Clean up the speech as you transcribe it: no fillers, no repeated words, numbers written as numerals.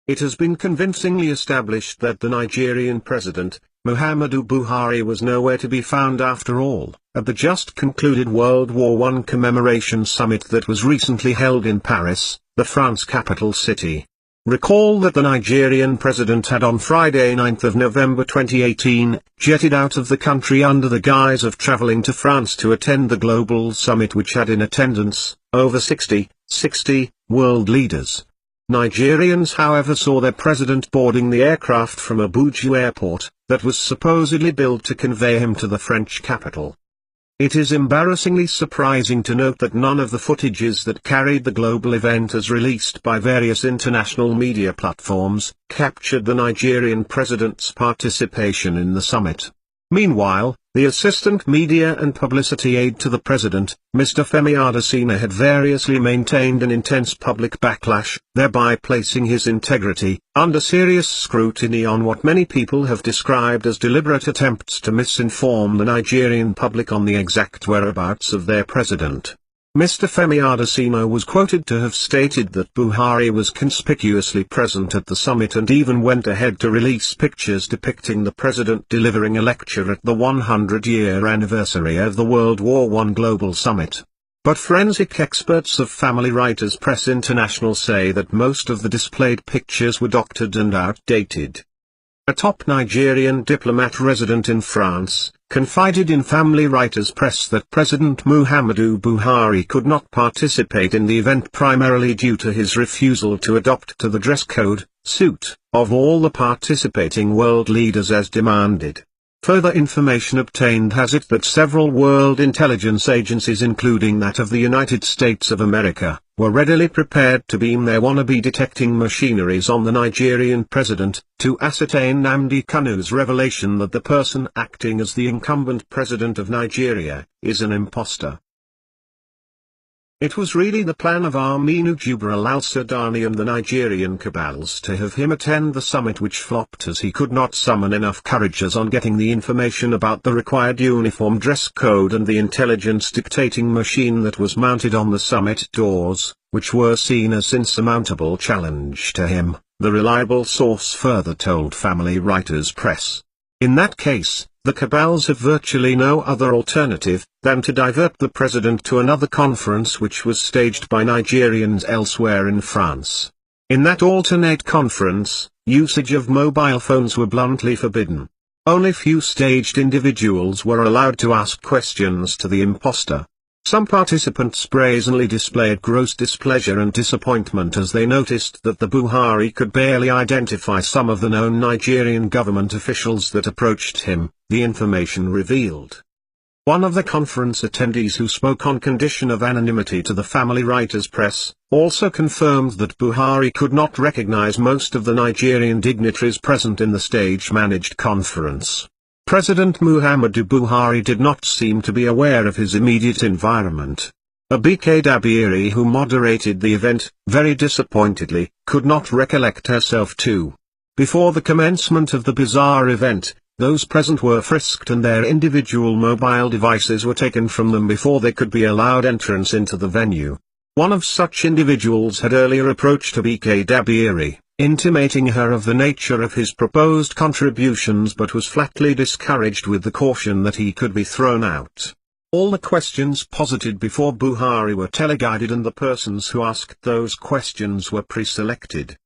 It has been convincingly established that the Nigerian president, Muhammadu Buhari, was nowhere to be found after all, at the just concluded World War I commemoration summit that was recently held in Paris, the France capital city. Recall that the Nigerian president had on Friday 9th of November 2018, jetted out of the country under the guise of traveling to France to attend the global summit, which had in attendance, over 60 world leaders. Nigerians however saw their president boarding the aircraft from Abuja airport, that was supposedly built to convey him to the French capital. It is embarrassingly surprising to note that none of the footages that carried the global event as released by various international media platforms, captured the Nigerian president's participation in the summit. Meanwhile, the assistant media and publicity aide to the president, Mr. Femi Adesina, had variously maintained an intense public backlash, thereby placing his integrity under serious scrutiny on what many people have described as deliberate attempts to misinform the Nigerian public on the exact whereabouts of their president. Mr. Femi Adesina was quoted to have stated that Buhari was conspicuously present at the summit and even went ahead to release pictures depicting the president delivering a lecture at the 100-year anniversary of the World War I Global Summit. But forensic experts of Family Writers Press International say that most of the displayed pictures were doctored and outdated. A top Nigerian diplomat resident in France, confided in Family Writers Press that President Muhammadu Buhari could not participate in the event primarily due to his refusal to adopt to the dress code, suit, of all the participating world leaders as demanded. Further information obtained has it that several world intelligence agencies, including that of the United States of America, were readily prepared to beam their wannabe detecting machineries on the Nigerian president, to ascertain Nnamdi Kanu's revelation that the person acting as the incumbent president of Nigeria, is an imposter. It was really the plan of Aminu Jubril al-Sudani and the Nigerian cabals to have him attend the summit, which flopped as he could not summon enough courage as on getting the information about the required uniform dress code and the intelligence dictating machine that was mounted on the summit doors, which were seen as insurmountable challenge to him, the reliable source further told Family Writers Press. In that case, the cabals have virtually no other alternative than to divert the president to another conference which was staged by Nigerians elsewhere in France. In that alternate conference, usage of mobile phones were bluntly forbidden. Only few staged individuals were allowed to ask questions to the imposter. Some participants brazenly displayed gross displeasure and disappointment as they noticed that the Buhari could barely identify some of the known Nigerian government officials that approached him, the information revealed. One of the conference attendees, who spoke on condition of anonymity to the Family Writers Press, also confirmed that Buhari could not recognize most of the Nigerian dignitaries present in the stage-managed conference. President Muhammadu Buhari did not seem to be aware of his immediate environment. Abike Dabiri, who moderated the event, very disappointedly, could not recollect herself too. Before the commencement of the bizarre event, those present were frisked and their individual mobile devices were taken from them before they could be allowed entrance into the venue. One of such individuals had earlier approached Abike Dabiri, intimating her of the nature of his proposed contributions, but was flatly discouraged with the caution that he could be thrown out. All the questions posited before Buhari were teleguided and the persons who asked those questions were pre-selected.